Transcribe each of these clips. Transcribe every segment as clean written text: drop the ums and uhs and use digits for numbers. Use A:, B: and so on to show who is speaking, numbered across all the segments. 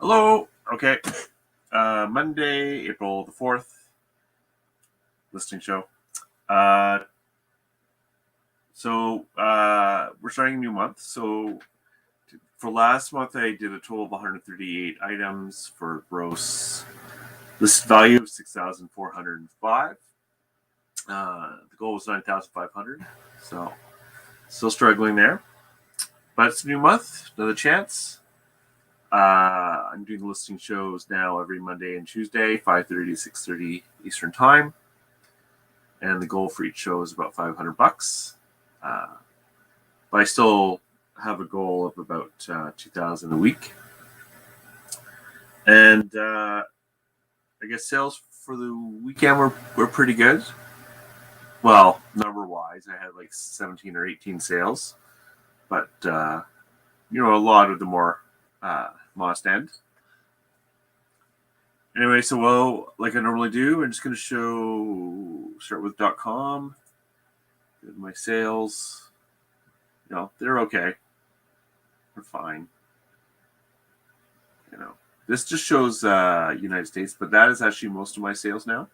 A: Hello. Okay. Monday, April the 4th, listing show. We're starting a new month. So for last month, I did a total of 138 items for gross list value of 6,405. The goal was 9,500. So still struggling there. But it's a new month, another chance. I'm doing listing shows now every Monday and Tuesday, 5:30 to 6:30 Eastern Time, and the goal for each show is about $500. But I still have a goal of about 2,000 a week, and I guess sales for the weekend were pretty good. Well, number wise, I had like 17 or 18 sales, but a lot of them were modest end. Anyway, so like I normally do, I'm just going to start with .com. My sales, they're okay. They're fine. This just shows United States, but that is actually most of my sales now.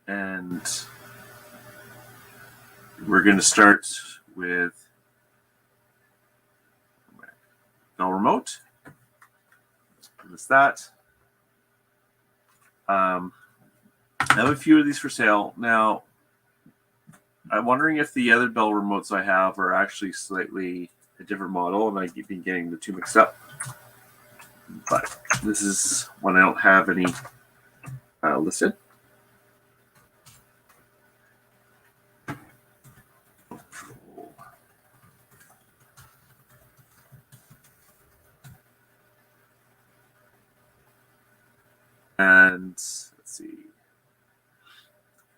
A: And we're going to start with Bell Remote. That's that. I have a few of these for sale. Now, I'm wondering if the other Bell Remotes I have are actually slightly a different model, and I keep getting the two mixed up. But this is when I don't have any listed. And let's see,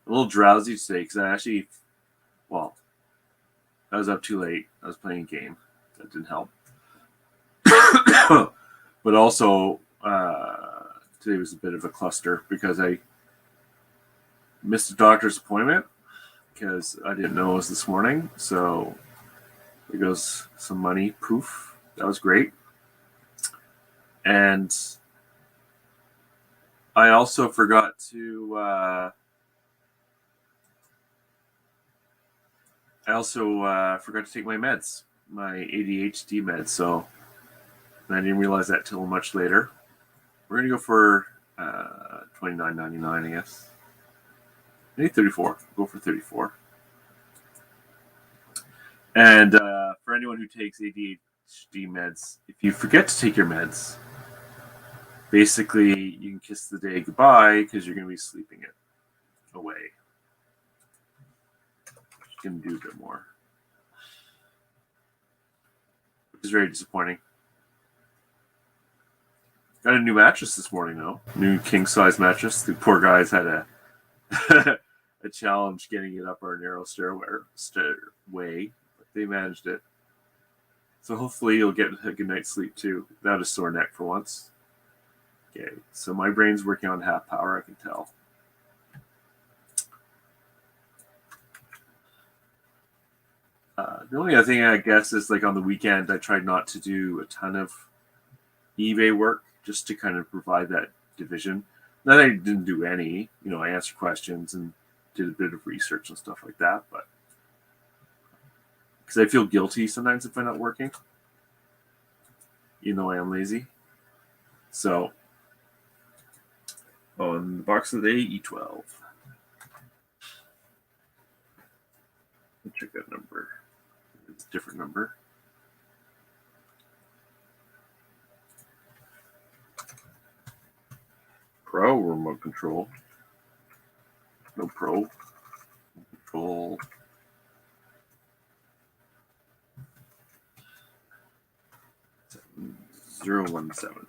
A: a little drowsy today because I was up too late. I was playing a game. That didn't help. But also, today was a bit of a cluster because I missed a doctor's appointment because I didn't know it was this morning. So there goes some money. Poof. That was great. And I also forgot to take my meds, my ADHD meds. So I didn't realize that till much later. We're gonna go for $29.99, I guess. Maybe $34. Go for $34. And for anyone who takes ADHD meds, if you forget to take your meds, basically you can kiss the day goodbye because you're going to be sleeping it away. You can do a bit more, which is very disappointing. Got a new mattress this morning, though. New king-size mattress. The poor guys had a a challenge getting it up our narrow stairway, but they managed it. So hopefully you'll get a good night's sleep too, without a sore neck for once. Okay, so my brain's working on half power, I can tell. The only other thing I guess is like on the weekend, I tried not to do a ton of eBay work just to kind of provide that division. Then I didn't do any, I answered questions and did a bit of research and stuff like that, but because I feel guilty sometimes if I'm not working, I am lazy. So, on the box of the day, E12. Let's check that number. It's a different number. Pro remote control. No pro. Control. $017.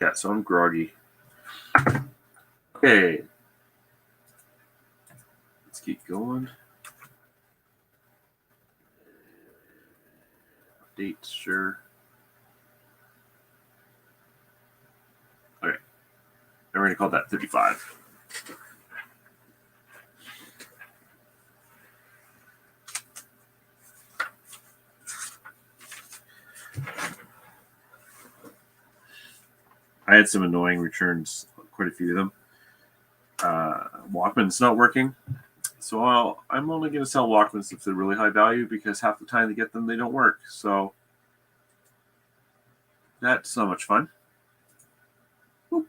A: Yeah, so I'm groggy. Okay. Let's keep going. Update, sure. Okay. I'm going to call that 35. I had some annoying returns, quite a few of them. Walkman's not working. So I'm only going to sell Walkmans if they're really high value, because half the time they get them, they don't work. So that's not much fun. Boop.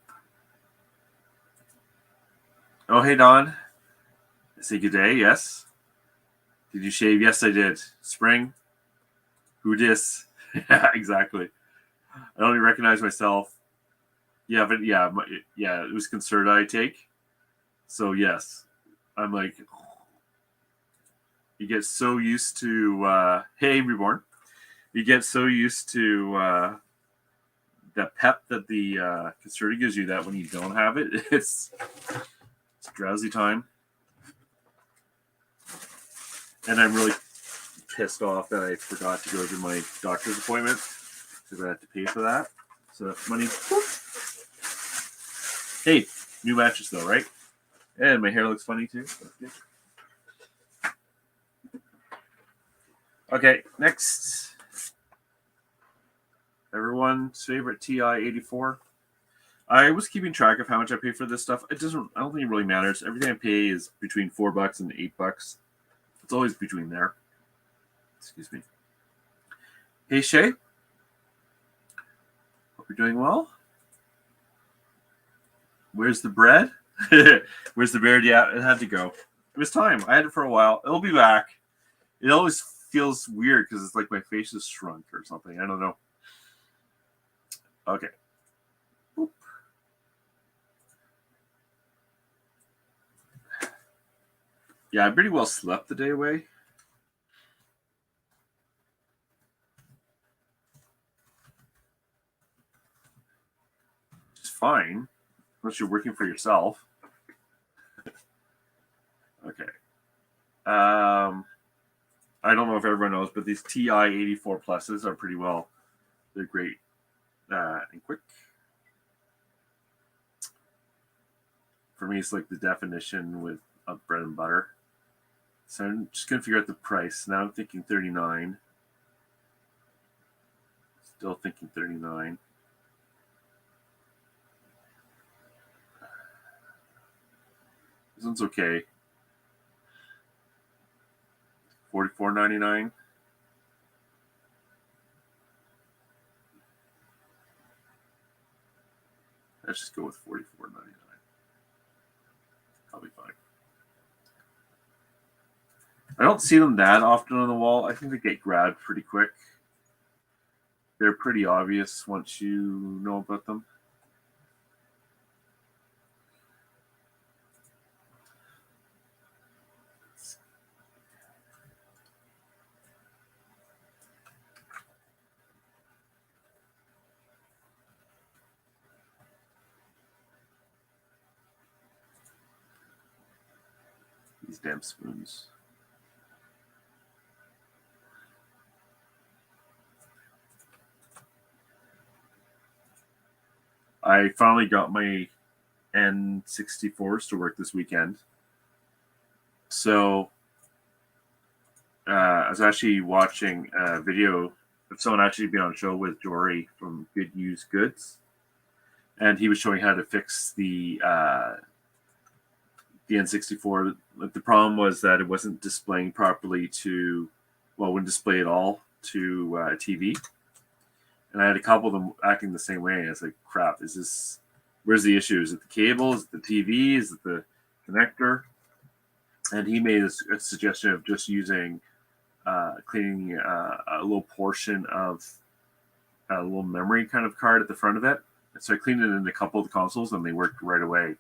A: Oh, hey, Don. I say good day. Yes. Did you shave? Yes, I did. Spring. Who dis? Yeah, exactly. I don't even recognize myself. Yeah, but yeah, it was concerted I take. So yes, I'm like, you get so used to, hey, reborn. You get so used to the pep that the concerted gives you that when you don't have it, it's drowsy time. And I'm really pissed off that I forgot to go to my doctor's appointment because I had to pay for that. So that money. Hey, new mattress though, right? And my hair looks funny too. Okay, next. Everyone's favorite TI-84. I was keeping track of how much I pay for this stuff. I don't think it really matters. Everything I pay is between $4 and $8. It's always between there. Excuse me. Hey, Shay. Hope you're doing well. Where's the bread? Where's the beard? Yeah, it had to go. It was time. I had it for a while. It'll be back. It always feels weird because it's like my face is shrunk or something. I don't know. Okay. Oop. Yeah, I pretty well slept the day away. It's fine, unless you're working for yourself. Okay. I don't know if everyone knows, but these TI-84 pluses are pretty well. They're great and quick. For me, it's like the definition of bread and butter. So I'm just going to figure out the price. Now I'm thinking 39. Still thinking 39. This one's okay. $44.99. Let's just go with $44.99. I'll be fine. I don't see them that often on the wall. I think they get grabbed pretty quick. They're pretty obvious once you know about them. These damn spoons. I finally got my N64s to work this weekend. So I was actually watching a video of someone actually being on a show with Jory from Good Used Goods. And he was showing how to fix the N64. The problem was that it wasn't displaying properly wouldn't display at all to TV. And I had a couple of them acting the same way. And I was like, crap, where's the issue? Is it the cable? Is it the TV? Is it the connector? And he made a suggestion of just using, cleaning a little portion of a little memory kind of card at the front of it. And so I cleaned it in a couple of the consoles and they worked right away.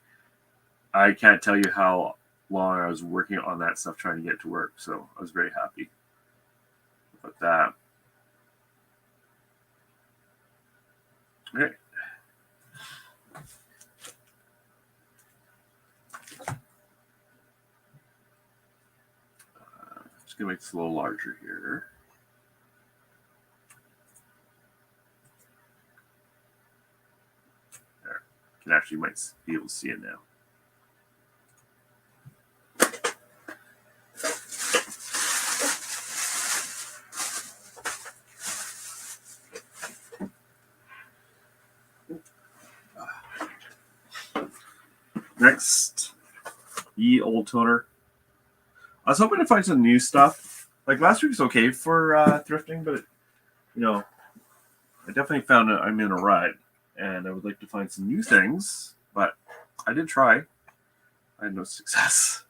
A: I can't tell you how long I was working on that stuff trying to get it to work. So I was very happy about that. Okay. Just going to make this a little larger here. There. You can actually might be able to see it now. Next, ye old toner. I was hoping to find some new stuff. Like last week was okay for thrifting, but I definitely found that I'm in a rut, and I would like to find some new things. But I did try. I had no success.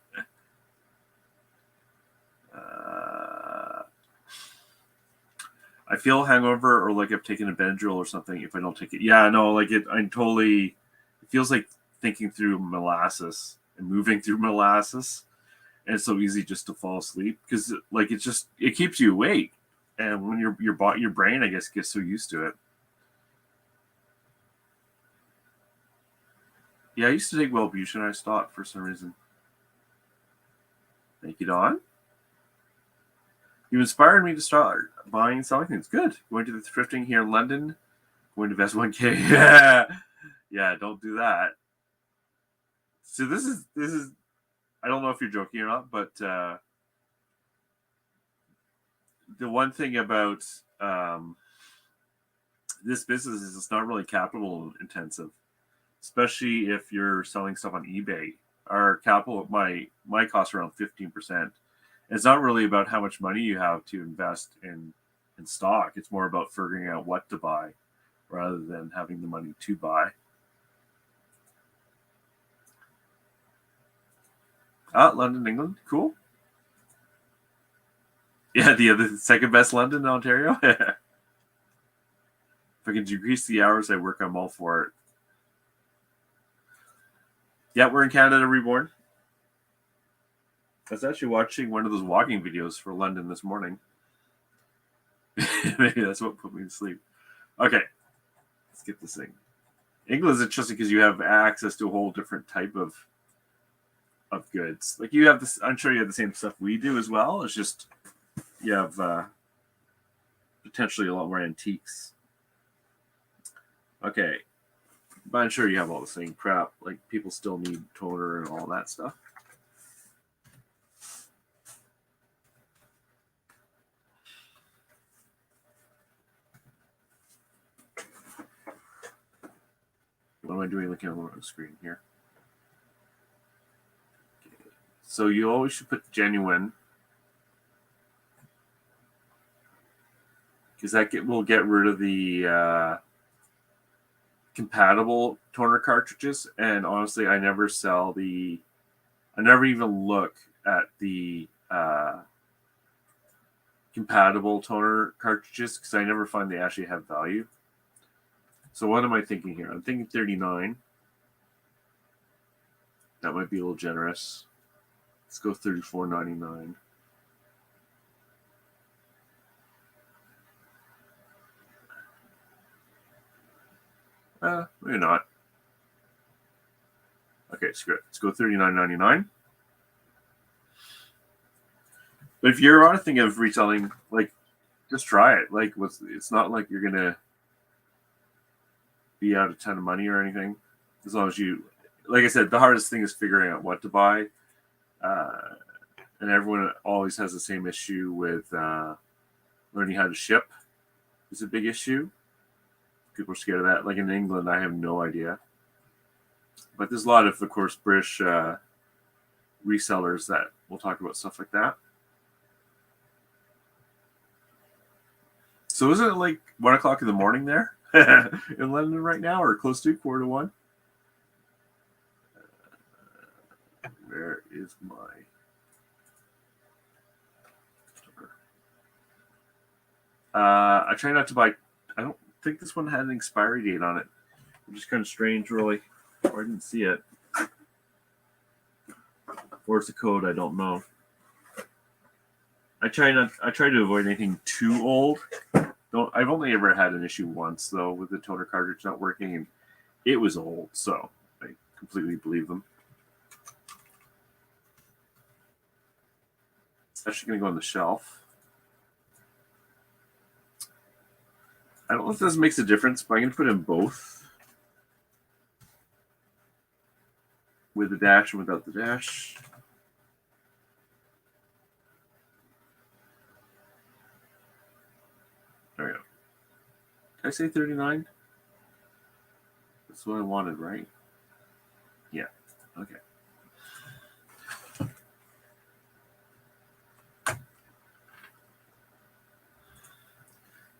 A: I feel hangover or like I've taken a Benadryl or something if I don't take it. Yeah, no, like it. It feels like thinking through molasses and moving through molasses, and it's so easy just to fall asleep because like it keeps you awake, and when your brain I guess gets so used to it. Yeah, I used to take Wellbutrin. I stopped for some reason. Thank you, Don. You inspired me to start buying and selling things. Good. Going to the thrifting here in London. Going to invest 1K. Yeah, don't do that. So this is. I don't know if you're joking or not, but the one thing about this business is it's not really capital intensive, especially if you're selling stuff on eBay. Our capital, my costs around 15%. It's not really about how much money you have to invest in stock. It's more about figuring out what to buy rather than having the money to buy. London, England. Cool. Yeah, the second best London, Ontario. If I can decrease the hours I work, I'm all for it. Yeah, we're in Canada Reborn. I was actually watching one of those walking videos for London this morning. Maybe that's what put me to sleep. Okay, let's get this thing. England is interesting because you have access to a whole different type of goods. Like you have this, I'm sure you have the same stuff we do as well. It's just you have potentially a lot more antiques. Okay, but I'm sure you have all the same crap. Like people still need toner and all that stuff. What am I doing looking on the screen here? Okay. So you always should put genuine because that will get rid of the compatible toner cartridges. And honestly, I never even look at the compatible toner cartridges because I never find they actually have value. So what am I thinking here? I'm thinking 39. That might be a little generous. Let's go $34.99. Maybe not. Okay, screw it. Let's go $39.99. But if you're on a thing of reselling, like, just try it. Like, it's not like you're gonna be out a ton of money or anything. As long as you, like I said, the hardest thing is figuring out what to buy. And everyone always has the same issue with learning how to ship. Is a big issue. People are scared of that. Like in England, I have no idea. But there's a lot of course, British resellers that will talk about stuff like that. So is it like 1 o'clock in the morning there in London right now, or close to 1:45? Where is my? I try not to buy. I don't think this one had an expiry date on it, which is kind of strange, really. Or I didn't see it. Or it's a code, I don't know. I try to avoid anything too old. I've only ever had an issue once though with the toner cartridge not working, and it was old, so I completely believe them. It's actually going to go on the shelf. I don't know if this makes a difference, but I'm going to put in both. With the dash and without the dash. There we go. Did I say 39? That's what I wanted, right? Yeah. Okay.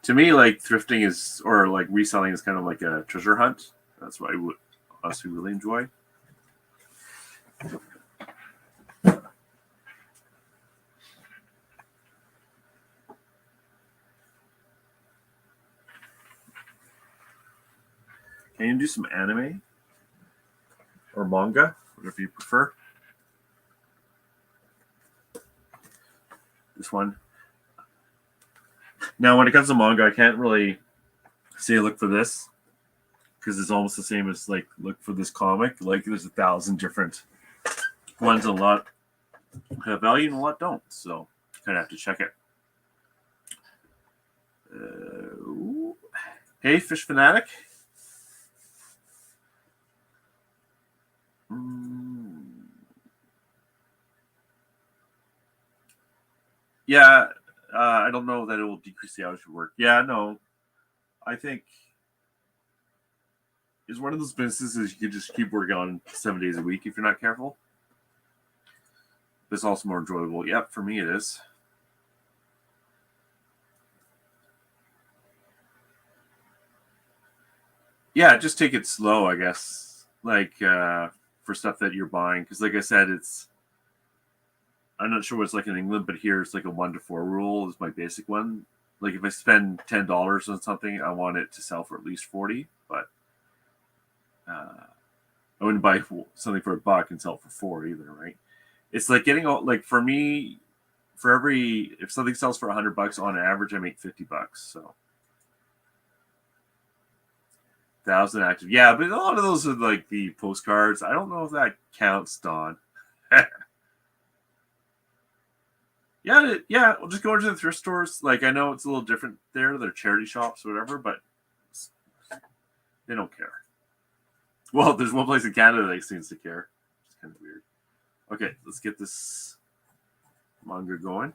A: To me, like thrifting is, or like reselling is kind of like a treasure hunt. That's what I would honestly really enjoy. Can you do some anime or manga, whatever you prefer? This one. Now, when it comes to manga, I can't really say look for this because it's almost the same as like look for this comic. Like there's 1,000 different ones. A lot have value and a lot don't. So you kind of have to check it. Hey, Fish Fanatic. Yeah, I don't know that it will decrease the hours of work. Yeah, no, I think it's one of those businesses you can just keep working on 7 days a week if you're not careful. But it's also more enjoyable. Yep, for me it is. Yeah, just take it slow, I guess. Like for stuff that you're buying, because like I said, I'm not sure what it's like in England, but here it's like a 1 to 4 rule is my basic one. Like if I spend $10 on something, I want it to sell for at least 40. But I wouldn't buy something for $1 and sell it for 4 either, right? It's like getting like for me, for if something sells for $100 on average, I make $50. So 1,000 active, yeah, but a lot of those are like the postcards. I don't know if that counts, Don. Yeah, we'll just go into the thrift stores. Like I know it's a little different there; they're charity shops or whatever, but they don't care. Well, there's one place in Canada that seems to care. It's kind of weird. Okay, let's get this manga going.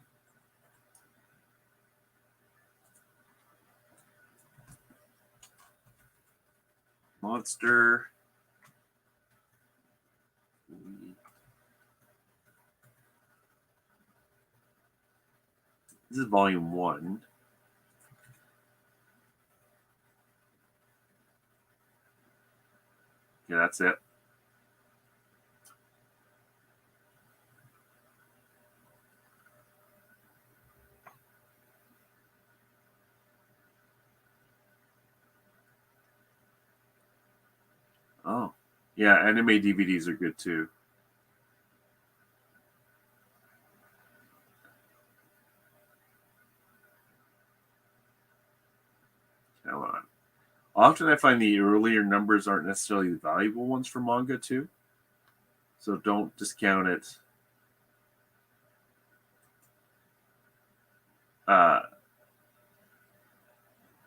A: Monster. This is volume 1. Yeah, that's it. Oh, yeah, anime DVDs are good too. Come on. Often I find the earlier numbers aren't necessarily the valuable ones for manga too. So don't discount it.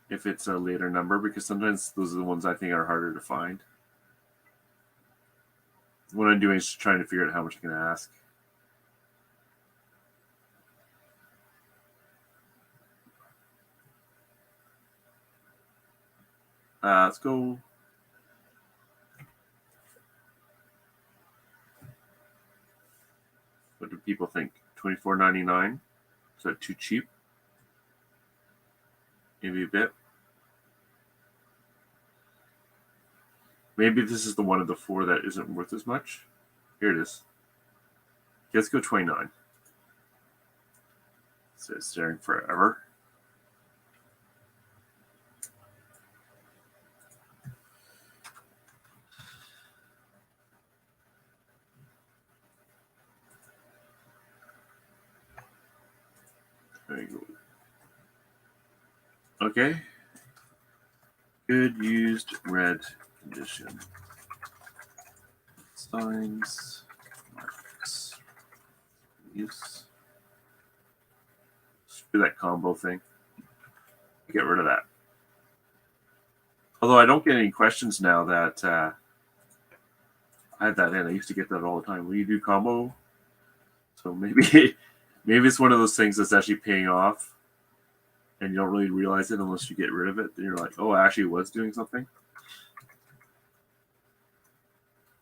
A: If it's a later number, because sometimes those are the ones I think are harder to find. What I'm doing is trying to figure out how much I can ask. Let's go. What do people think? $24.99? Is that too cheap? Maybe a bit. Maybe this is the one of the 4 that isn't worth as much. Here it is. Let's go 29. So it's staring forever. There you go. Okay. Good used red condition. Signs. Marks. Use. Do that combo thing. Get rid of that. Although I don't get any questions now that I had that in. I used to get that all the time. Will you do combo? So maybe it's one of those things that's actually paying off, and you don't really realize it unless you get rid of it. Then you're like, oh, I actually was doing something.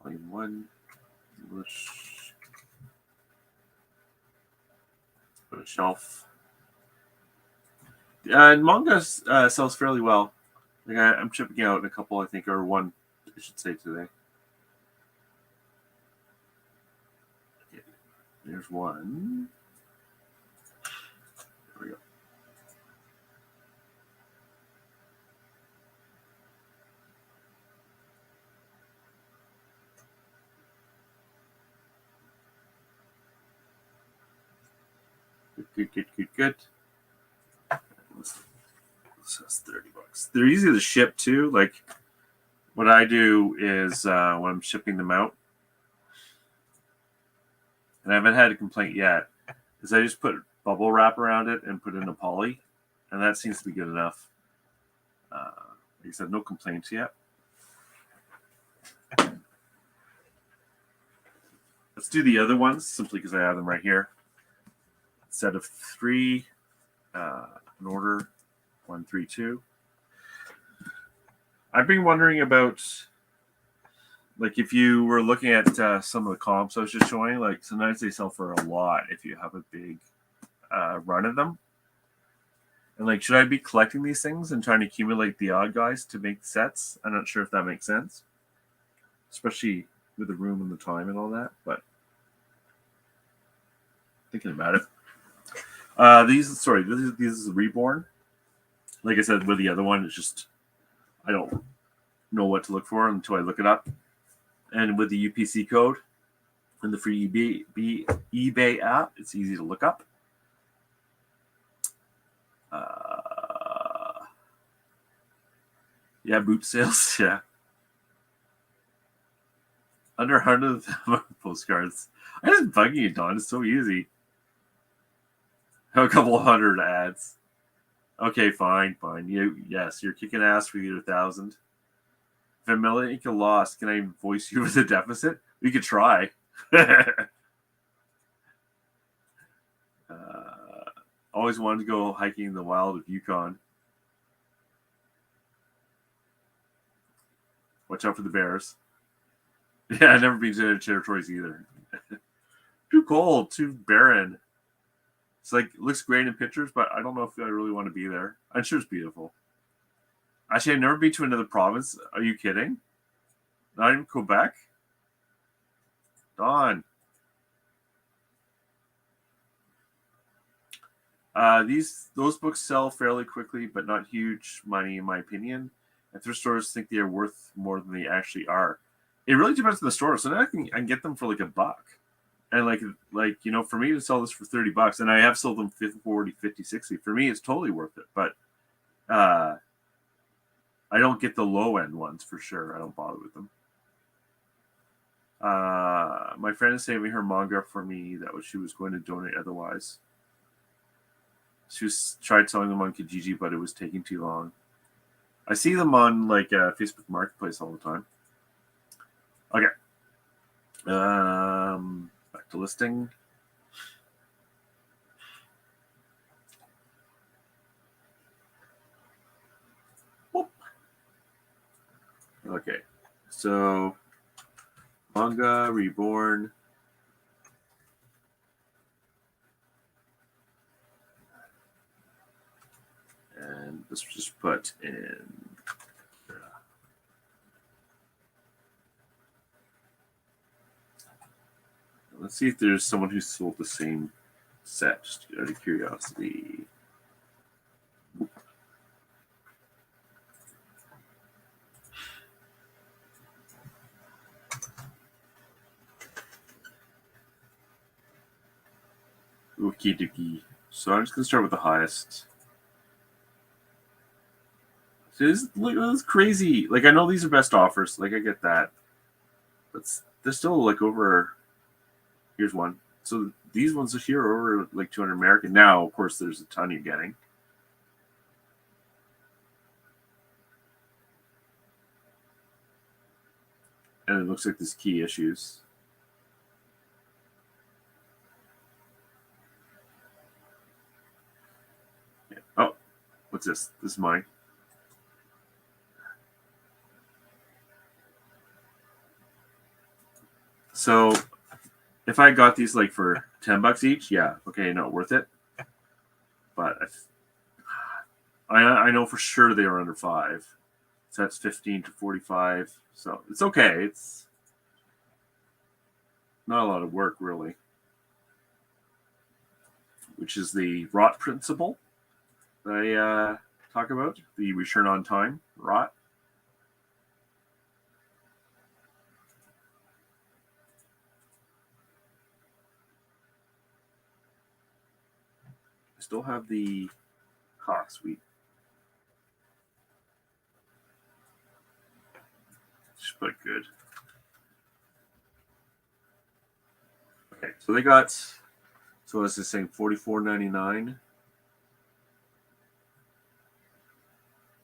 A: Volume 1. English. Put a shelf. Manga sells fairly well. Like I'm shipping out a couple, I think, or one, I should say, today. Okay. There's one. There we go. Good. This is $30. They're easy to ship too. Like what I do is when I'm shipping them out, and I haven't had a complaint yet, is I just put bubble wrap around it and put in a poly, and that seems to be good enough. Like I said, no complaints yet. Let's do the other ones simply because I have them right here. Set of 3 in order, 1, 3, 2. I've been wondering about, like, if you were looking at some of the comps I was just showing, like sometimes they sell for a lot if you have a big run of them. And like, should I be collecting these things and trying to accumulate the odd guys to make sets? I'm not sure if that makes sense, especially with the room and the time and all that. But thinking about it, this is Reborn. Like I said, with the other one, it's just I don't know what to look for until I look it up. And with the UPC code and the free eBay app, it's easy to look up. Yeah, boot sales. Yeah. Under 100 postcards. I just bugging you, Don. It's so easy. A couple of 100 ads. Okay, fine. Yes, you're kicking ass for either 1,000. If a million lost, can I voice you with a deficit? We could try. Always wanted to go hiking in the wild of Yukon. Watch out for the bears. Yeah, I've never been to their territories either. Too cold, too barren. It's like, it looks great in pictures, but I don't know if I really want to be there. I'm sure it's beautiful. Actually, I've never been to another province. Are you kidding? Not even Quebec? Don. Those books sell fairly quickly, but not huge money, in my opinion. And thrift stores think they are worth more than they actually are. It really depends on the store. So now I can get them for like $1. And like you know, for me to sell this for $30, and I have sold them 40, 50, 60. For me, it's totally worth it. But I don't get the low end ones for sure. I don't bother with them. My friend is saving her manga for me that she was going to donate otherwise. She tried selling them on Kijiji, but it was taking too long. I see them on like Facebook Marketplace all the time. Okay. Back to listing. Whoop. Okay. So manga Reborn. And let's just put in. Let's see if there's someone who sold the same set, just out of curiosity. Okie dokie. So I'm just going to start with the highest. This is crazy. Like, I know these are best offers. Like, I get that. But they're still, like, over... Here's one. So these ones here are over, like, 200 American. Now, of course, there's a ton you're getting. And it looks like there's key issues. Yeah. Oh, what's this? This is mine. So If I got these like for $10 each, yeah, okay, not worth it. But I know for sure they are under 5. So that's 15 to 45. So it's okay. It's not a lot of work, really. Which is the rot principle that I talk about, the return on time rot. I still have the sweet. Just put good. Okay, so they got, so as I was saying, $44.99.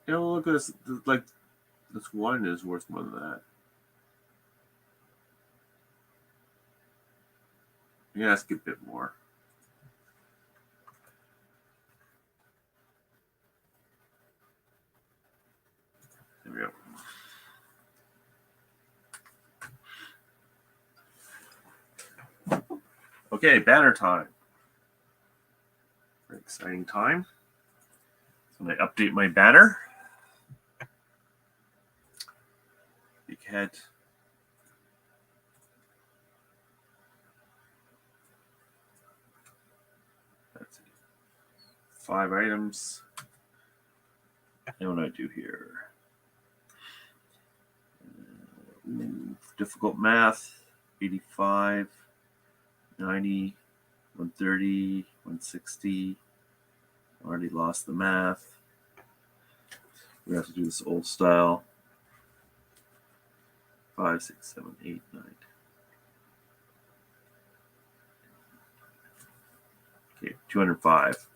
A: You know, look at this. Like, this one is worth more than that. I'm gonna ask a bit more. There we go. Okay, banner time. Very exciting time. So I update my banner. Big head. That's it. 5 items. And what do I do here? Difficult math. 85, 90, 130, 160. Already lost the math. We have to do this old style. 5, 6, 7, 8, 9. Okay, 205.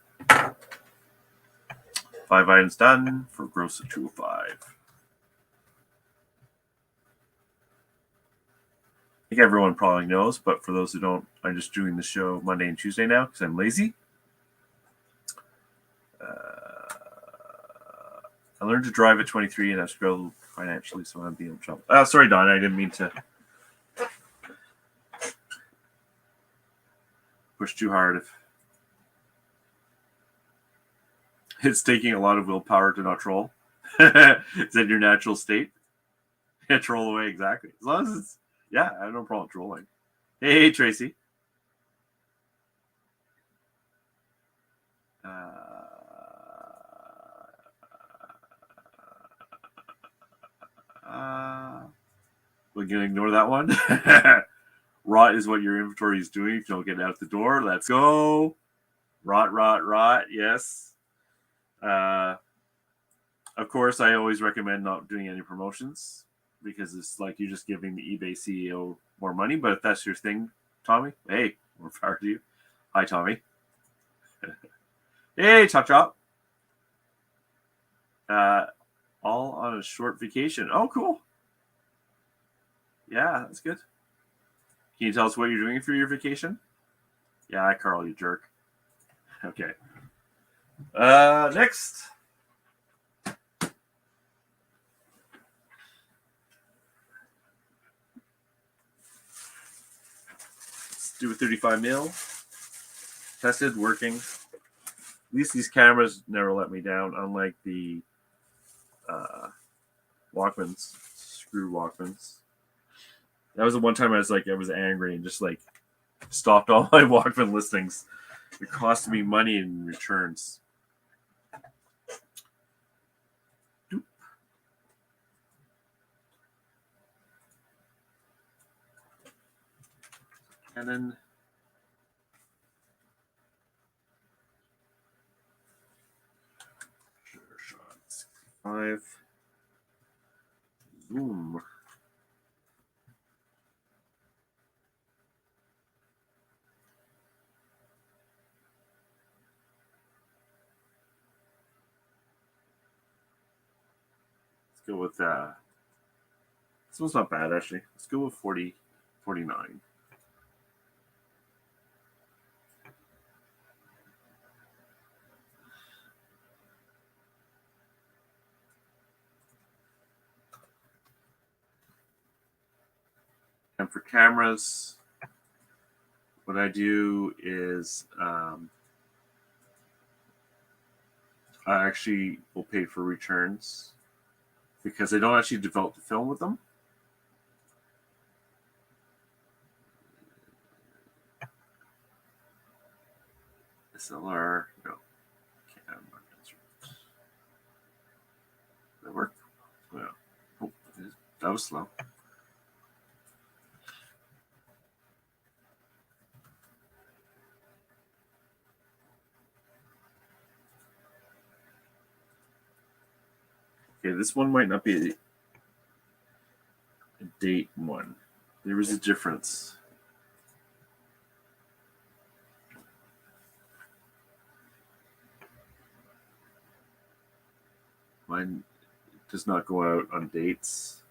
A: 5 items done for gross of 205. I think everyone probably knows, but for those who don't, I'm just doing the show Monday and Tuesday now because I'm lazy. I learned to drive at 23 and I've struggled financially, so I'm being in trouble. Sorry, Don, I didn't mean to push too hard. It's taking a lot of willpower to not troll. Is that your natural state? Yeah, troll away, exactly. As long as it's, yeah, I have no problem trolling. Hey, Tracy. We're going to ignore that one. Rot is what your inventory is doing if you don't get out the door. Let's go. Rot. Yes. Of course, I always recommend not doing any promotions because it's like you're just giving the eBay CEO more money. But if that's your thing, Tommy, hey, more power to you. Hi, Tommy. Hey, Chop. All on a short vacation. Oh, cool. Yeah, that's good. Can you tell us what you're doing for your vacation? Yeah, Carl, you jerk. Okay. Next. Let's do a 35 mil. Tested, working. At least these cameras never let me down, unlike the Walkmans, screw Walkmans. That was the one time I was angry and just like stopped all my Walkman listings. It cost me money in returns. Doop. And then shots. 5. Zoom. Let's go with this one's not bad actually. Let's go with 40, 49. And for cameras, what I do is I actually will pay for returns because I don't actually develop the film with them. SLR, no. Camera. Does that work? Well, oh, that was slow. Okay, this one might not be a date one. There was a difference. Mine does not go out on dates.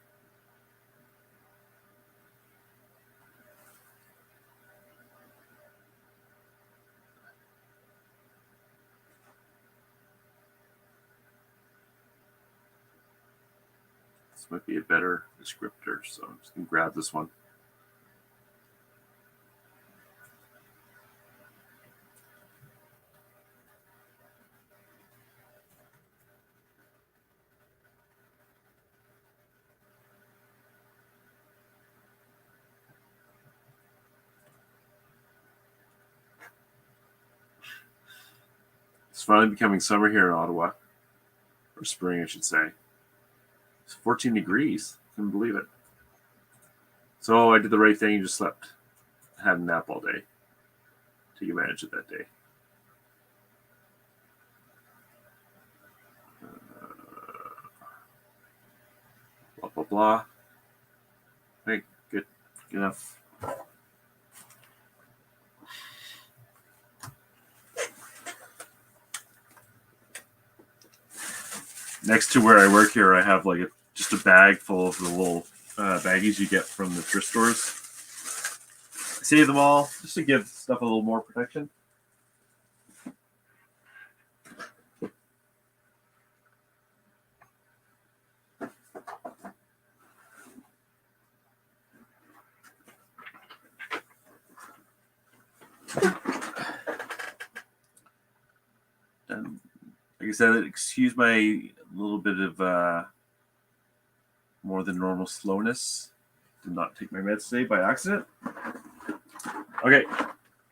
A: This might be a better descriptor, so I'm just going to grab this one. It's finally becoming summer here in Ottawa, or spring, I should say. It's 14 degrees. Couldn't believe it. So I did the right thing and just slept. Had a nap all day. Take advantage of that day. Blah, blah, blah. Hey, good enough. Next to where I work here, I have like just a bag full of the little baggies you get from the thrift stores. I save them all just to give stuff a little more protection. And like I said, excuse my little bit of more than normal slowness. Did not take my meds today by accident. Okay,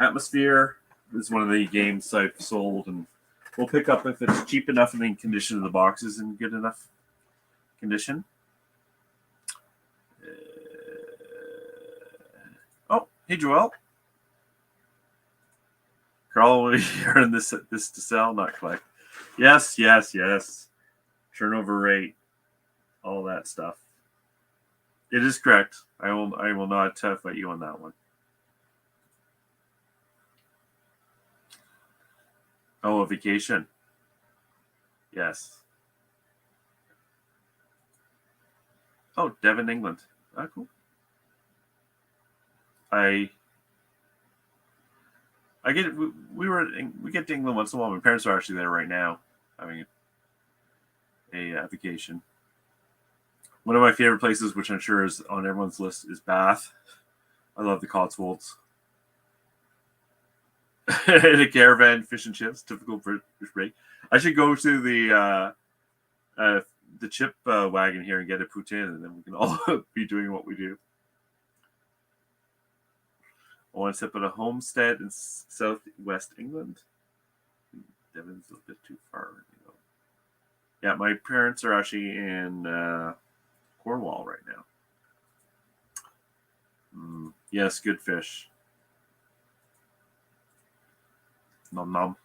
A: Atmosphere is one of the games I've sold, and we'll pick up if it's cheap enough and the condition of the box is in good enough condition. Oh, hey Joel. Carl, will you earn this to sell, not collect? Yes. Turnover rate, all that stuff. It is correct. I will not fight you on that one. Oh, a vacation. Yes. Oh, Devon, England. Ah, cool. I get we get to England once in a while. My parents are actually there right now, having a vacation. One of my favorite places, which I'm sure is on everyone's list, is Bath. I love the Cotswolds. In a caravan, fish and chips, typical British break. I should go to the chip wagon here and get a poutine, and then we can all be doing what we do. I want to set up at a homestead in southwest England. Devon's a bit too far. Yeah, my parents are actually in Cornwall right now. Yes, good fish. Nom nom.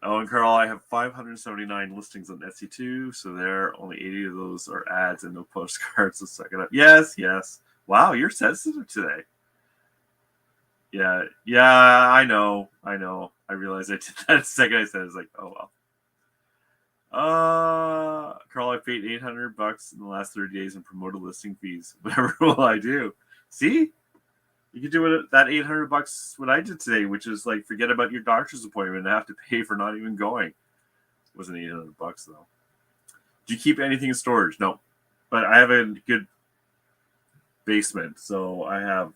A: Oh, and Carl, I have 579 listings on Etsy too, so there only 80 of those are ads and no postcards. So suck it up. Yes. Wow, you're sensitive today. Yeah, I know. I realized I did that the second I said it. It's like, oh well. Carl, I paid $800 in the last 30 days in promoted listing fees. Whatever will I do? See? You could do that $800 what I did today, which is like forget about your doctor's appointment and have to pay for not even going. It wasn't $800 though. Do you keep anything in storage? No, but I have a good basement. So I have,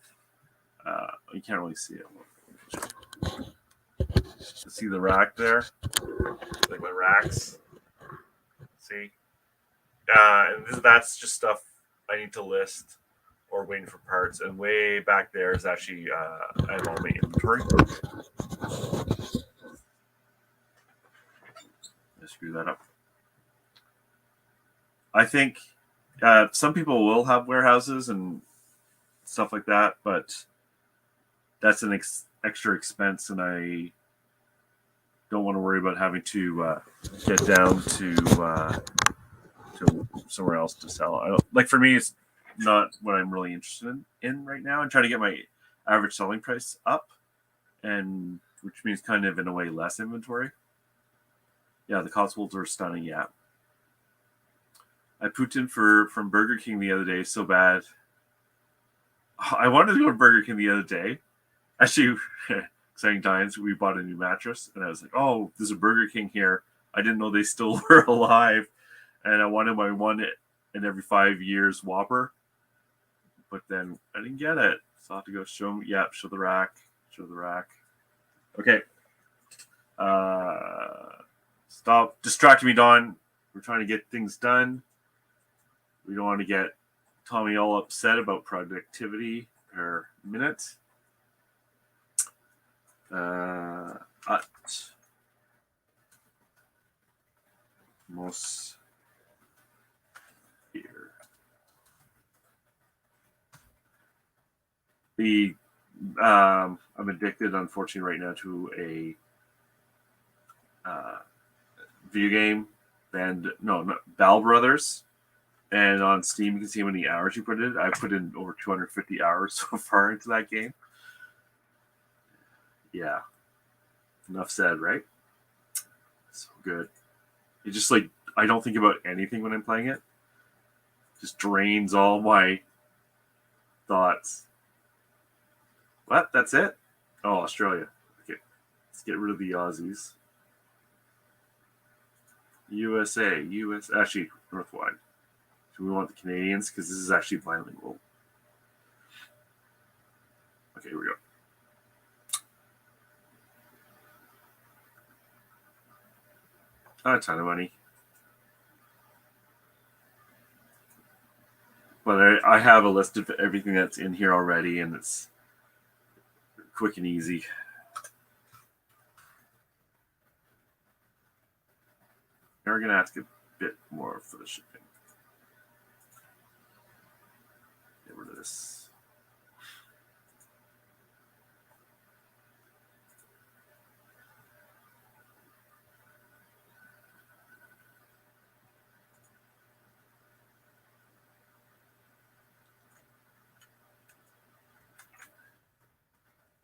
A: you can't really see it. See the rack there? Like my racks. See? And that's just stuff I need to list or waiting for parts. And way back there is actually, I have all my inventory. Let's screw that up. I think some people will have warehouses and stuff like that, but that's an extra expense, and I don't want to worry about having to get down to somewhere else to sell. Like for me, it's not what I'm really interested in right now. I'm trying to get my average selling price up, and which means kind of in a way less inventory. Yeah, the Cotswolds are stunning. Yeah, I pooped in from Burger King the other day so bad. I wanted to go to Burger King the other day. Actually, exciting times. We bought a new mattress, and I was like, "Oh, there's a Burger King here." I didn't know they still were alive, and I wanted my one in every 5 years Whopper, but then I didn't get it. So I have to go show them. Yeah, show the rack. Show the rack. Okay. Stop distracting me, Don. We're trying to get things done. We don't want to get Tommy all upset about productivity per minute. Most here. I'm addicted, unfortunately, right now to a video game band. No, not Bell Brothers. And on Steam, you can see how many hours you put in. I put in over 250 hours so far into that game. Yeah. Enough said, right? So good. It just like, I don't think about anything when I'm playing it. Just drains all my thoughts. What? That's it? Oh, Australia. Okay. Let's get rid of the Aussies. USA. Actually, Northwide. Do we want the Canadians? Because this is actually bilingual. Okay, here we go. Not a ton of money. But I have a list of everything that's in here already, and it's quick and easy. We're going to ask a bit more for the shipping. Get rid of this.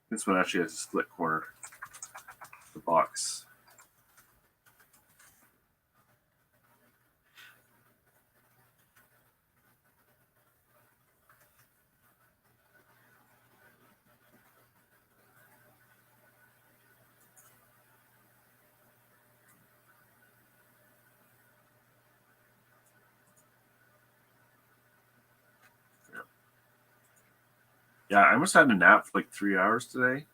A: This one actually has a split corner. The box. Yeah, I almost had a nap for like 3 hours today.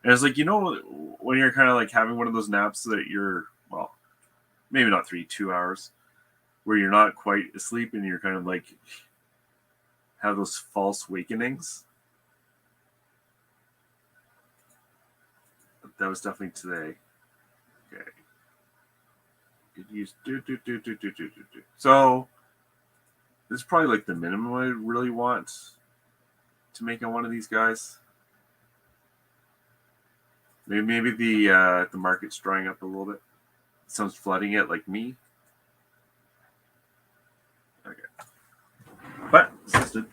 A: And it's like, when you're kind of like having one of those naps that you're, well, maybe not 2 hours, where you're not quite asleep and you're kind of like have those false awakenings. That was definitely today. Okay. So this is probably like the minimum I really want to make on one of these guys. Maybe the market's drying up a little bit. Someone's flooding it like me. Okay. But assisted.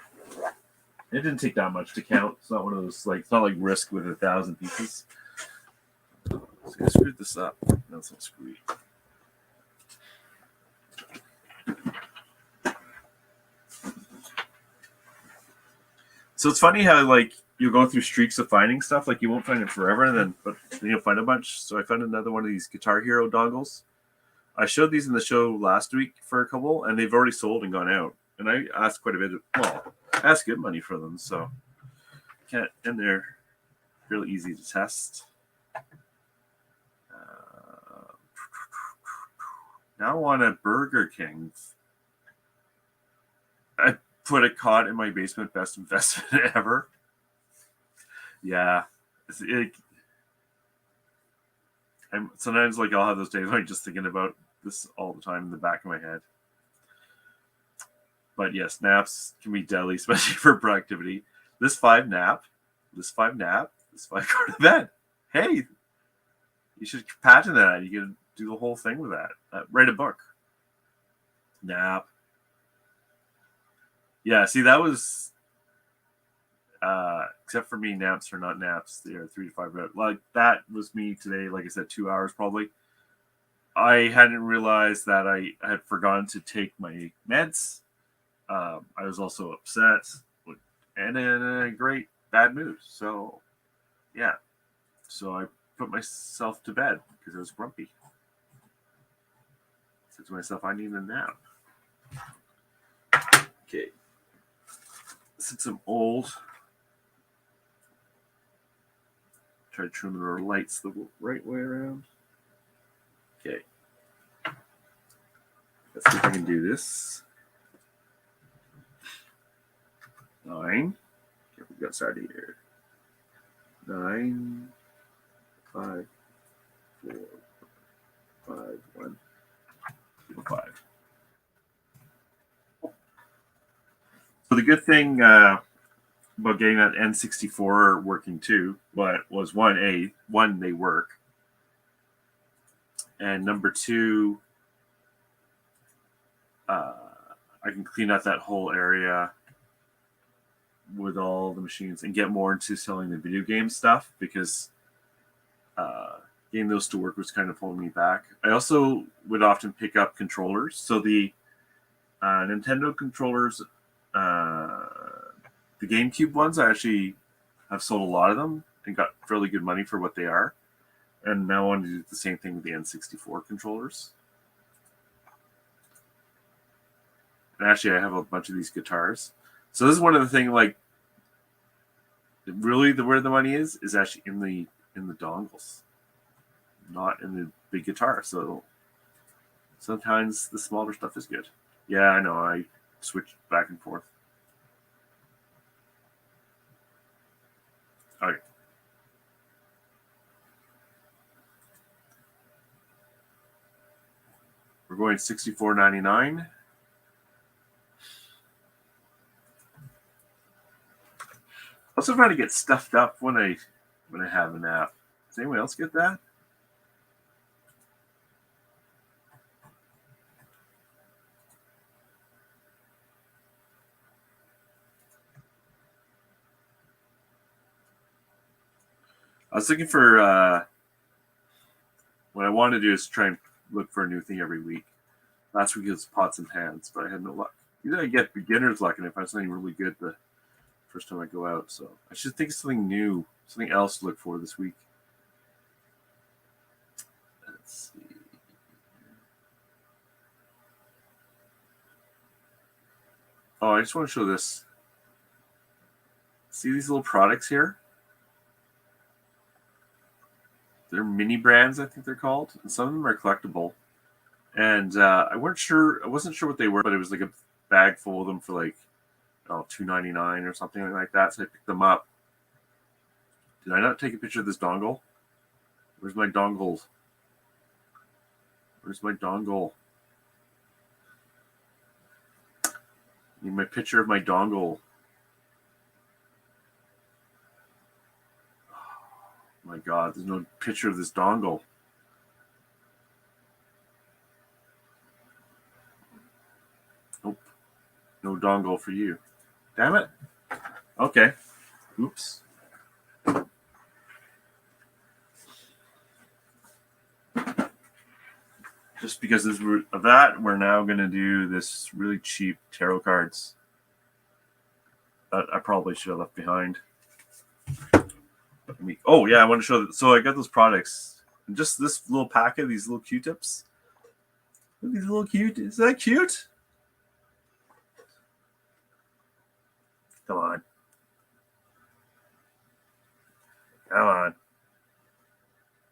A: It didn't take that much to count. It's not one of those it's not like Risk with 1,000 pieces. So I screwed this up. No, it's not screwy. So it's funny how you go through streaks of finding stuff. Like you won't find it forever, and then you'll find a bunch. So I found another one of these Guitar Hero dongles. I showed these in the show last week for a couple, and they've already sold and gone out. And I asked quite a bit. Well, That's good money for them, so can't. And they're really easy to test. Now I want a Burger King. I put a cot in my basement. Best investment ever. Yeah. Sometimes I'll have those days where I'm just thinking about this all the time in the back of my head. But yes, naps can be deadly, especially for productivity. This 5 nap, this 5 go to bed. Hey, you should patent that. You can do the whole thing with that. Write a book. Nap. Yeah, see, that was, except for me, naps are not naps. They are 3 to 5 minutes. Like, that was me today, like I said, 2 hours probably. I hadn't realized that I had forgotten to take my meds. I was also upset and in a great bad mood. So, yeah. So I put myself to bed because I was grumpy. I said to myself, I need a nap. Okay. Since I'm old, try to trim the lights the right way around. Okay. Let's see if I can do this. 9. Okay, we got started here. 9, 5, 4, 5, 1, 5. So the good thing about getting that N64 working too, was one, they work, and number 2, I can clean up that whole area with all the machines and get more into selling the video game stuff because getting those to work was kind of holding me back. I also would often pick up controllers. So the Nintendo controllers, the GameCube ones, I actually have sold a lot of them and got fairly good money for what they are. And now I want to do the same thing with the N64 controllers. And actually, I have a bunch of these guitars. So this is one of the things, like, really where the money is actually in the dongles, not in the big guitar. So sometimes the smaller stuff is good. Yeah, I know. I switch back and forth. All right. We're going $64.99. Also trying to get stuffed up when I have a nap. Does anyone else get that? I was looking for what I wanted to do is try and look for a new thing every week. Last week was pots and pans, but I had no luck. Either I get beginner's luck and I find something really good the first time I go out. So I should think of something new, something else to look for this week. Let's see. Oh, I just want to show this. See these little products here? They're mini brands, I think they're called. And some of them are collectible. And I wasn't sure what they were, but it was like a bag full of them for like $2.99 or something like that. So I picked them up. Did I not take a picture of this dongle? Where's my dongle? Where's my dongle? I need my picture of my dongle. Oh my God, there's no picture of this dongle. Nope. No dongle for you. Damn it. Okay. Oops. Just because of that, we're now going to do this really cheap tarot cards that I probably should have left behind. Oh, yeah, I want to show that. So I got those products. And just this little packet, these little Q-tips. Look at these little cute. Is that cute? Come on. Come on.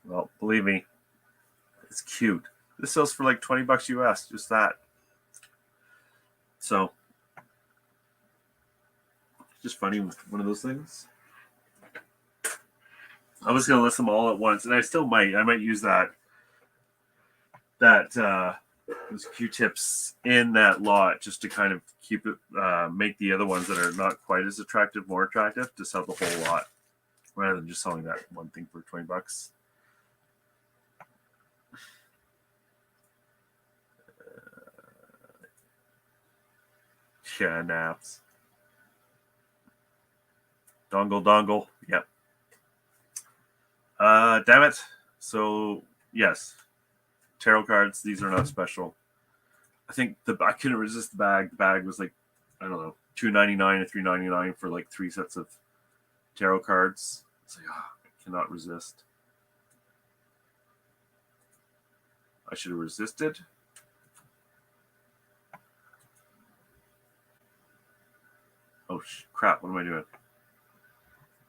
A: Well, believe me, it's cute. This sells for like $20 US, just that. So, just funny, one of those things. I was gonna list them all at once, and I still might. I might use those Q-tips in that lot just to kind of keep it, make the other ones that are not quite as attractive more attractive, to sell the whole lot rather than just selling that one thing for $20. Yeah, naps. Dongle. Yep. Damn it. So yes, tarot cards. These are not special. I think I couldn't resist the bag. The bag was like, I don't know, $2.99 or $3.99 for like 3 sets of tarot cards. It's like, I cannot resist. I should have resisted. Oh crap! What am I doing?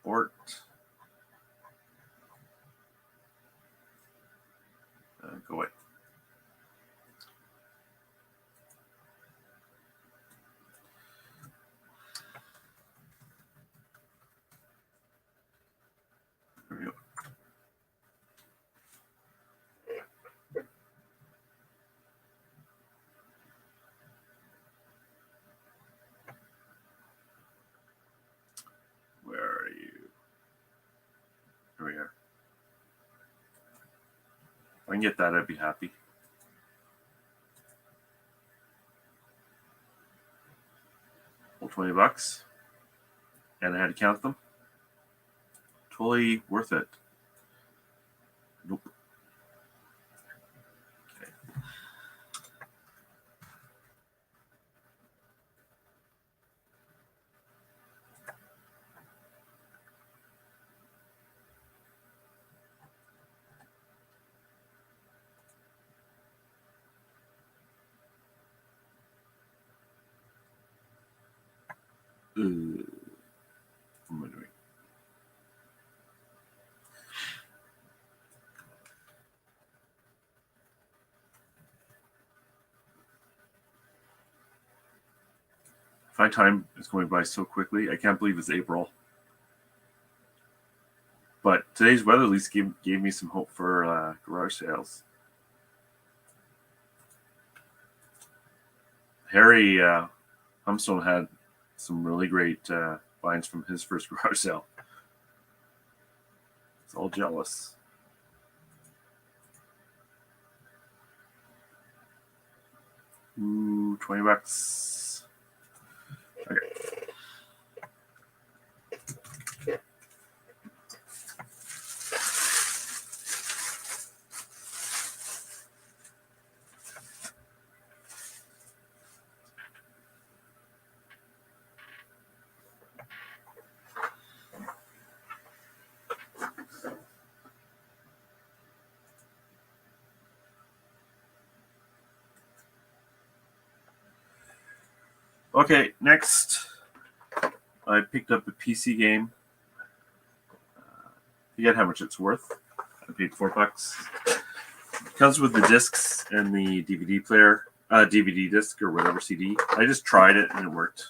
A: Abort. Go away. There we go. Where are you? Here we are. If I can get that, I'd be happy. Well, $20, and I had to count them. Totally worth it. Nope. Okay. What am I doing? My time is going by so quickly. I can't believe it's April. But today's weather at least gave me some hope for garage sales. Harry Humstone had some really great finds from his first garage sale. It's all jealous. Ooh, $20. Okay. Okay, next, I picked up a PC game. Forget how much it's worth. I paid $4. It comes with the discs and the DVD player, DVD disc or whatever CD. I just tried it and it worked.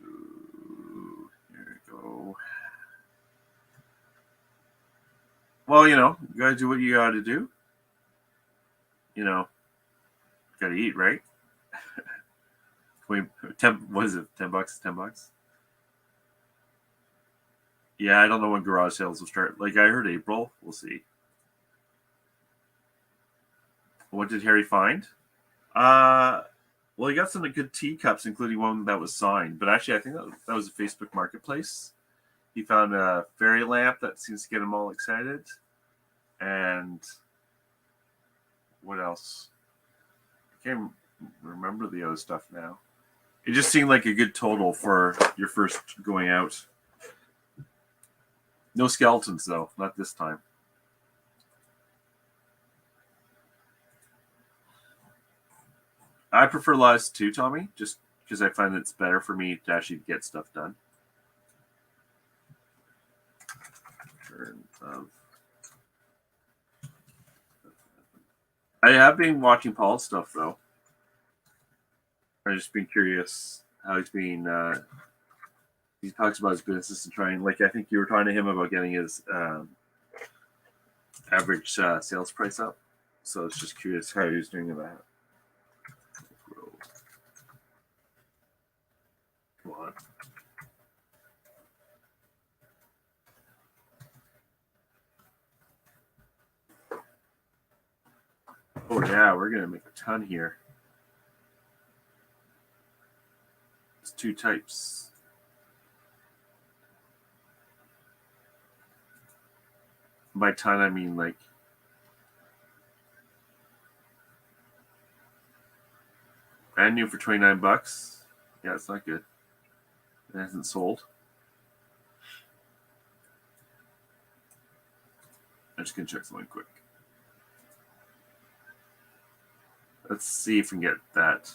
A: Ooh, here we go. Well, you gotta do what you gotta do. Gotta eat, right? What is it? $10? $10? Yeah, I don't know when garage sales will start. Like, I heard April. We'll see. What did Harry find? Well, he got some good teacups, including one that was signed. But actually, I think that was a Facebook Marketplace. He found a fairy lamp that seems to get him all excited. And what else? I can't remember the other stuff now. It just seemed like a good total for your first going out. No skeletons, though. Not this time. I prefer lives too, Tommy, just because I find it's better for me to actually get stuff done. I have been watching Paul's stuff though. I've just been curious how he's been. He talks about his business and trying, like I think you were talking to him about getting his average sales price up. So it's just curious how he's doing that. Come on. Oh yeah, we're gonna make a ton here. There's two types. By ton, I mean like brand new for $29. Yeah, it's not good. It hasn't sold. I'm just gonna check something quick. Let's see if we can get that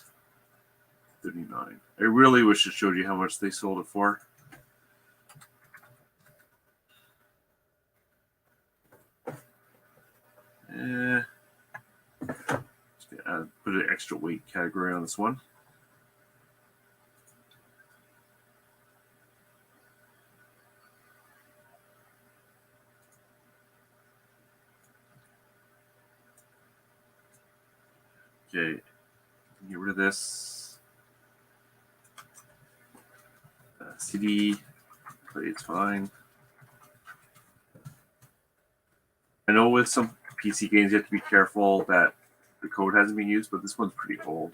A: 39. I really wish it showed you how much they sold it for. Just gonna put an extra weight category on this one. Okay, get rid of this. CD, play it's fine. I know with some PC games you have to be careful that the code hasn't been used, but this one's pretty old.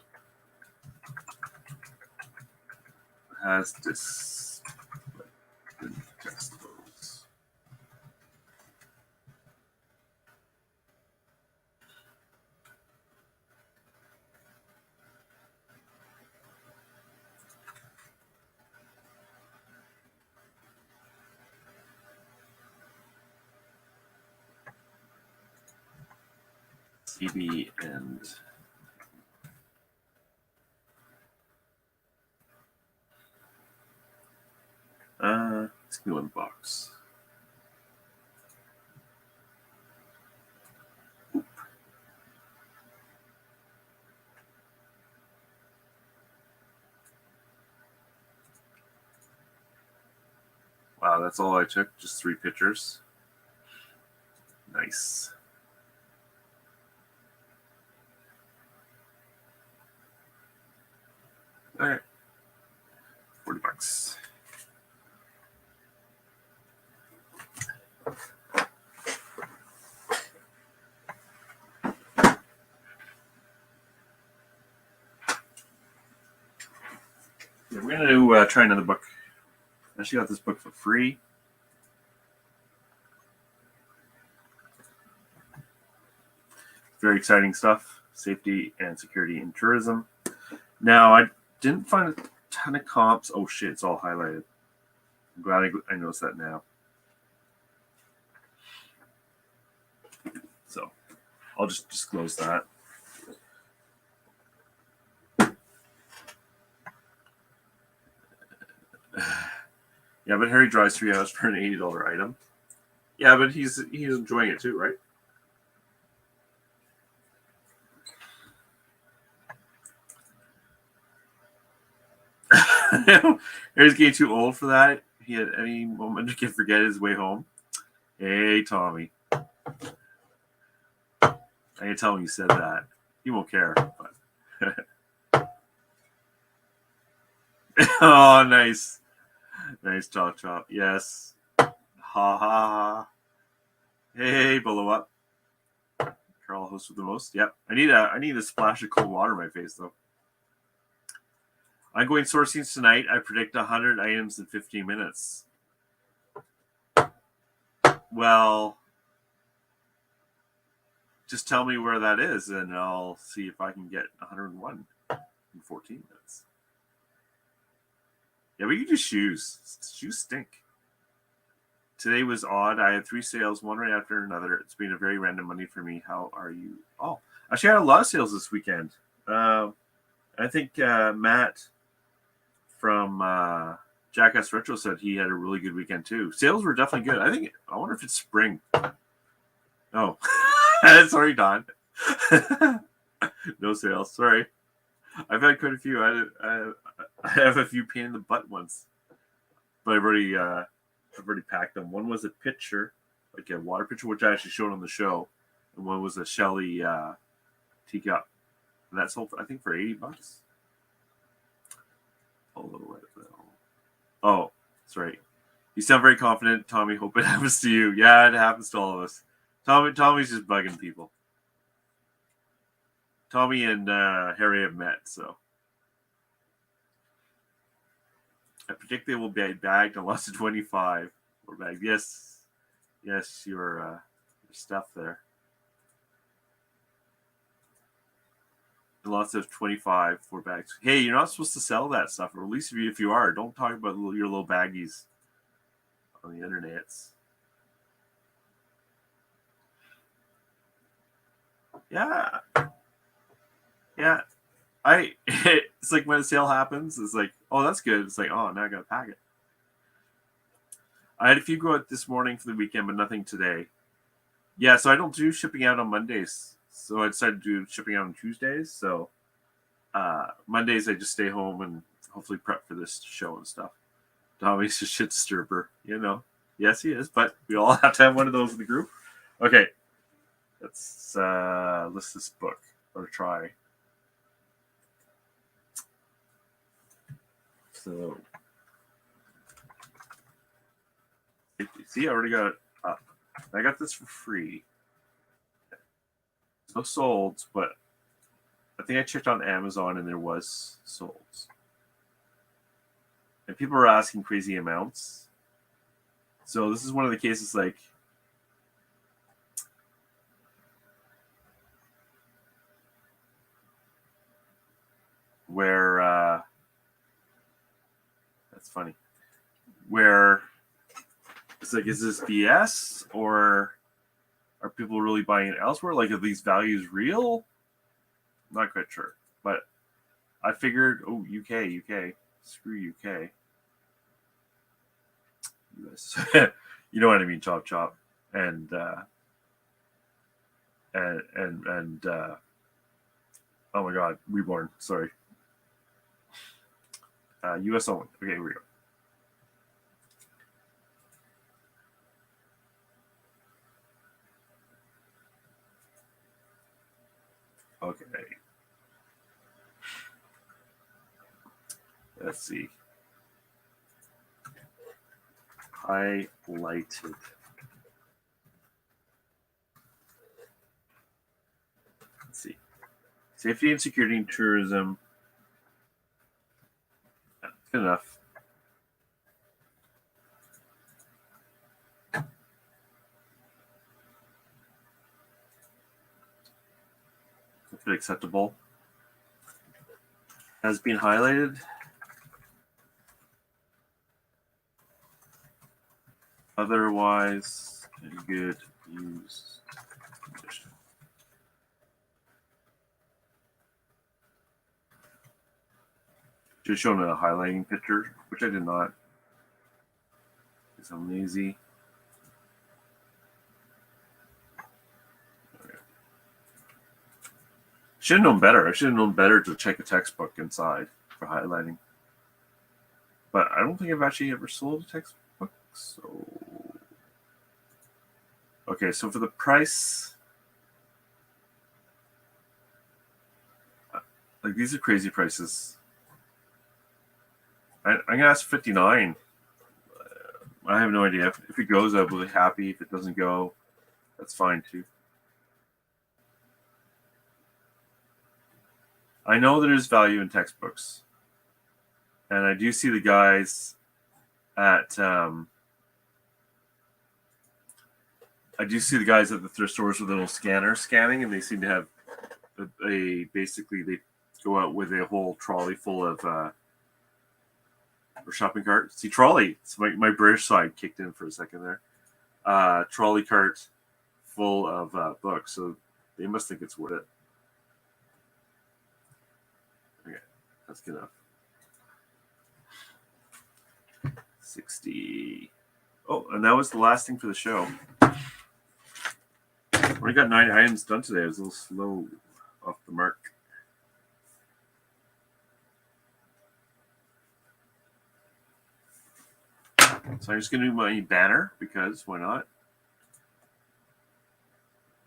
A: It has this text codes. CB and let's go in box. Oop. Wow, that's all I took, just 3 pictures. Nice. All right, $40. Yeah, we're gonna try another book. I actually got this book for free. Very exciting stuff. Safety and security in tourism. Now, I didn't find a ton of comps. Oh shit, it's all highlighted. I'm glad I noticed that now. So I'll just disclose that. Yeah, but Harry drives 3 hours for an $80 item. Yeah, but he's enjoying it too, right? Harry's getting too old for that. He at any moment can forget his way home. Hey, Tommy. I can tell him you said that. He won't care. But oh, nice. Nice chop. Yes. Ha ha. Hey, blow up. Carl hosts with the most. Yep. I need a splash of cold water in my face though. I'm going sourcing tonight. I predict 100 items in 15 minutes. Well, just tell me where that is, and I'll see if I can get 101 in 14 minutes. Yeah, but you do shoes. Shoes stink. Today was odd. I had 3 sales, one right after another. It's been a very random Monday for me. How are you? Oh, actually, I had a lot of sales this weekend. I think Matt from Jackass Retro said he had a really good weekend too. Sales were definitely good. I wonder if it's spring. Oh, sorry, Don. No sales. Sorry. I've had quite a few. I have a few pain in the butt ones, but I've already packed them. One was a pitcher, like a water pitcher, which I actually showed on the show, and one was a Shelly teacup, and that sold I think for $80. Oh, sorry. You sound very confident, Tommy. Hope it happens to you. Yeah, it happens to all of us. Tommy's just bugging people. Tommy and Harry have met, so I predict they will be bagged on lots of 25 or bagged. Yes, your stuff there. And lots of 25 for bags. Hey, you're not supposed to sell that stuff, or at least if you are, don't talk about your little baggies on the internets. Yeah. It's like when a sale happens, it's like, oh, that's good. It's like, oh, now I gotta pack it. I had a few go out this morning for the weekend, but nothing today. Yeah, so I don't do shipping out on Mondays. So I decided to do shipping out on Tuesdays. So Mondays I just stay home and hopefully prep for this show and stuff. Tommy's a shit disturber, you know. Yes, he is, but we all have to have one of those in the group. Okay, let's list this book or try. So, see, I already got it up. I got this for free. No solds, but I think I checked on Amazon and there was solds. And people are asking crazy amounts. So this is one of the cases like where that's funny. Where it's like, is this BS or are people really buying it elsewhere? Like, are these values real? I'm not quite sure. But I figured, oh, UK. Screw UK. US. You know what I mean, chop. And oh my God, Reborn. Sorry. US only. Okay, here we go. Okay. Let's see. Highlighted. Let's see. Safety and security and tourism. Good enough. Acceptable. Has been highlighted. Otherwise, in good use condition. Just showing a highlighting picture, which I did not, because I'm lazy. Should have known better. I should have known better to check a textbook inside for highlighting. But I don't think I've actually ever sold a textbook. So, okay, so for the price, like these are crazy prices. I'm gonna ask 59. I have no idea. If it goes, I'll be happy. If it doesn't go, that's fine too. I know there's value in textbooks, and I do see the guys at the thrift stores with a little scanner scanning, and they seem to have basically they go out with a whole trolley full of or shopping cart. See, trolley. It's my British side kicked in for a second there. Trolley cart full of books, so they must think it's worth it. Okay, that's good enough. 60. Oh, and that was the last thing for the show. We got 9 items done today. I was a little slow off the mark. So I'm just going to do my banner because why not?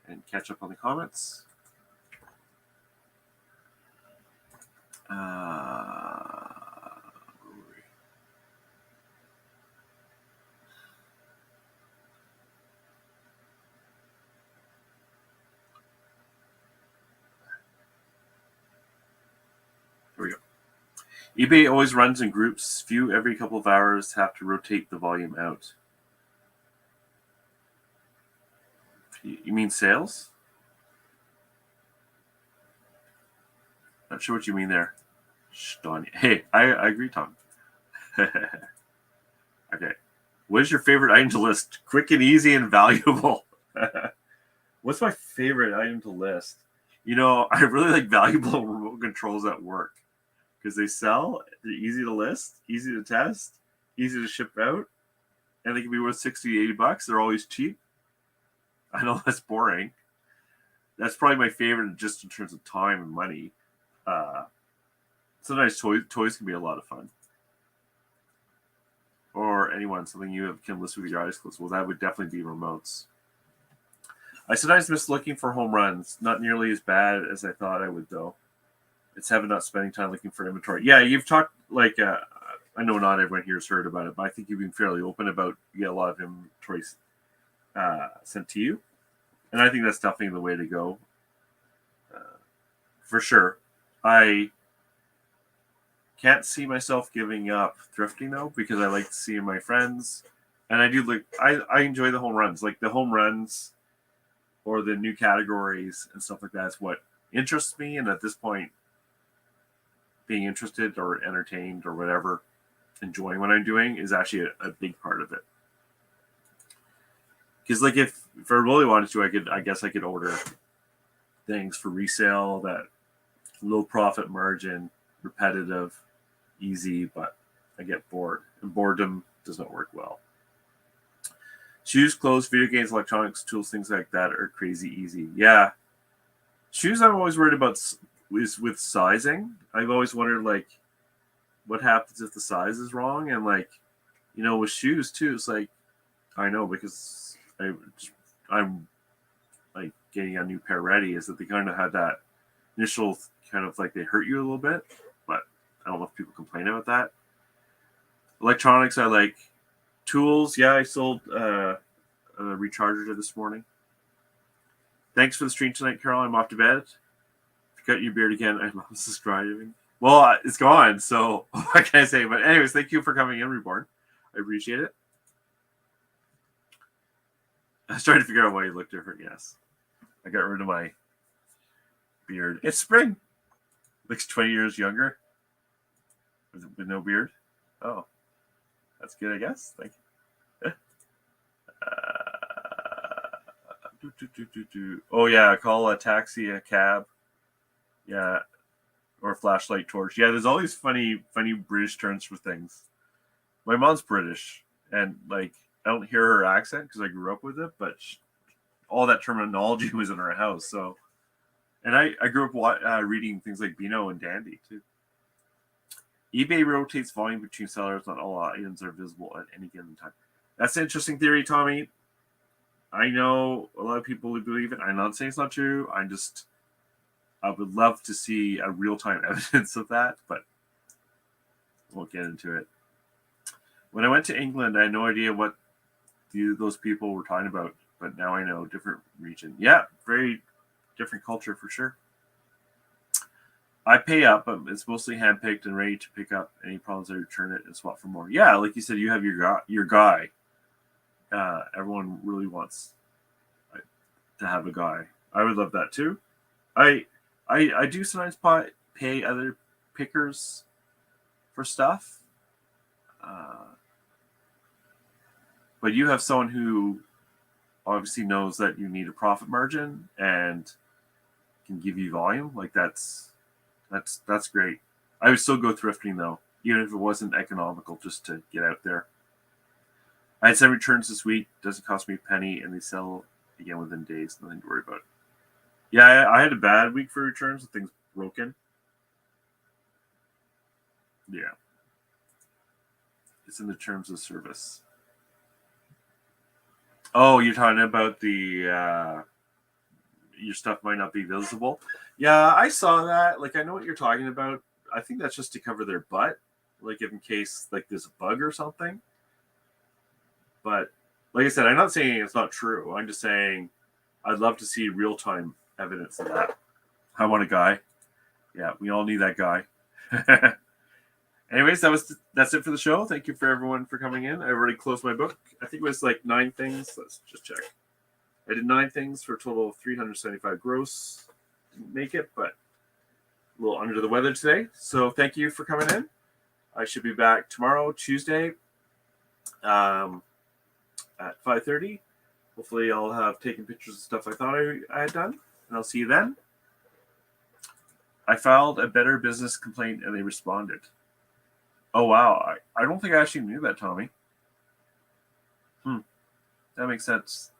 A: And catch up on the comments. Here we go. eBay always runs in groups. Few every couple of hours have to rotate the volume out. You mean sales? Not sure what you mean there. Donnie. Hey, I agree, Tom. Okay. What is your favorite item to list? Quick and easy and valuable. What's my favorite item to list? You know, I really like valuable remote controls at work because they sell, they're easy to list, easy to test, easy to ship out, and they can be worth 60, 80 bucks. They're always cheap. I know that's boring. That's probably my favorite just in terms of time and money. Sometimes toys can be a lot of fun. Or something you can list with your eyes closed. Well, that would definitely be remotes. I sometimes miss looking for home runs. Not nearly as bad as I thought I would, though. It's heaven not spending time looking for inventory. Yeah, you've talked, I know not everyone here has heard about it, but I think you've been fairly open about you get a lot of inventory sent to you. And I think that's definitely the way to go. For sure. I can't see myself giving up thrifting, though, because I like seeing my friends. And I do I enjoy the home runs. Like the home runs or the new categories and stuff like that is what interests me. And at this point, being interested or entertained or whatever, enjoying what I'm doing is actually a big part of it. Because like if I really wanted to, I guess I could order things for resale that low profit margin, repetitive, easy, but I get bored. And boredom does not work well. Shoes, clothes, video games, electronics, tools, things like that are crazy easy. Yeah. Shoes I'm always worried about is with sizing. I've always wondered, like, what happens if the size is wrong? And, like, you know, with shoes, too, it's like, I know because I'm, like, getting a new pair ready is that they kind of had that initial kind of, like, they hurt you a little bit. But I don't know if people complain about that. Electronics, I like. Tools, yeah, I sold a recharger this morning. Thanks for the stream tonight, Carol. I'm off to bed. Cut your beard again. I'm subscribing. Well, it's gone, so what can I say? But anyways, thank you for coming in, Reborn. I appreciate it. I was trying to figure out why you look different. Yes, I got rid of my beard. It's spring. Looks 20 years younger with no beard. Oh. That's good, I guess. Thank you. Oh, yeah. Call a taxi, a cab. Yeah. Or flashlight torch. Yeah, there's all these funny British terms for things. My mom's British. And, like, I don't hear her accent because I grew up with it. But all that terminology was in our house. So, and I grew up reading things like Beano and Dandy, too. eBay rotates volume between sellers. Not all items are visible at any given time. That's an interesting theory, Tommy. I know a lot of people who believe it. I'm not saying it's not true. I would love to see a real-time evidence of that, but we'll get into it. When I went to England, I had no idea what those people were talking about, but now I know. Different region. Yeah, very different culture for sure. I pay up, but it's mostly handpicked and ready to pick up. Any problems, I return it and swap for more. Yeah, like you said, you have your guy. Everyone really wants to have a guy. I would love that too. I do sometimes pay other pickers for stuff. But you have someone who obviously knows that you need a profit margin and can give you volume. Like that's great. I would still go thrifting though, even if it wasn't economical, just to get out there I had 7 returns this week. Doesn't cost me a penny, and they sell again within days. Nothing to worry about. Yeah, I had a bad week for returns with things broken. Yeah. It's in the terms of service. Oh, you're talking about the your stuff might not be visible. Yeah, I saw that. Like, I know what you're talking about. I think that's just to cover their butt, like in case like there's a bug or something. But like I said, I'm not saying it's not true. I'm just saying I'd love to see real-time evidence of that. I want a guy. Yeah, we all need that guy. Anyways, that's it for the show. Thank you for everyone for coming in. I already closed my book. I think it was like 9 things. Let's just check. I did 9 things for a total of 375 gross. Didn't make it, but a little under the weather today. So thank you for coming in. I should be back tomorrow, Tuesday, at 5:30. Hopefully I'll have taken pictures of stuff I thought I had done, and I'll see you then. I filed a Better Business complaint, and they responded. Oh, wow. I don't think I actually knew that, Tommy. That makes sense.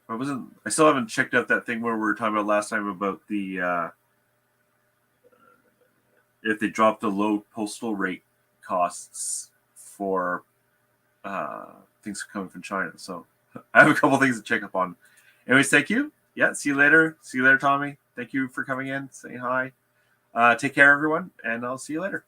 A: I still haven't checked out that thing where we were talking about last time about the if they drop the low postal rate costs for things coming from China. So I have a couple things to check up on. Anyways, thank you. Yeah, see you later. See you later, Tommy. Thank you for coming in, saying hi. Take care, everyone, and I'll see you later.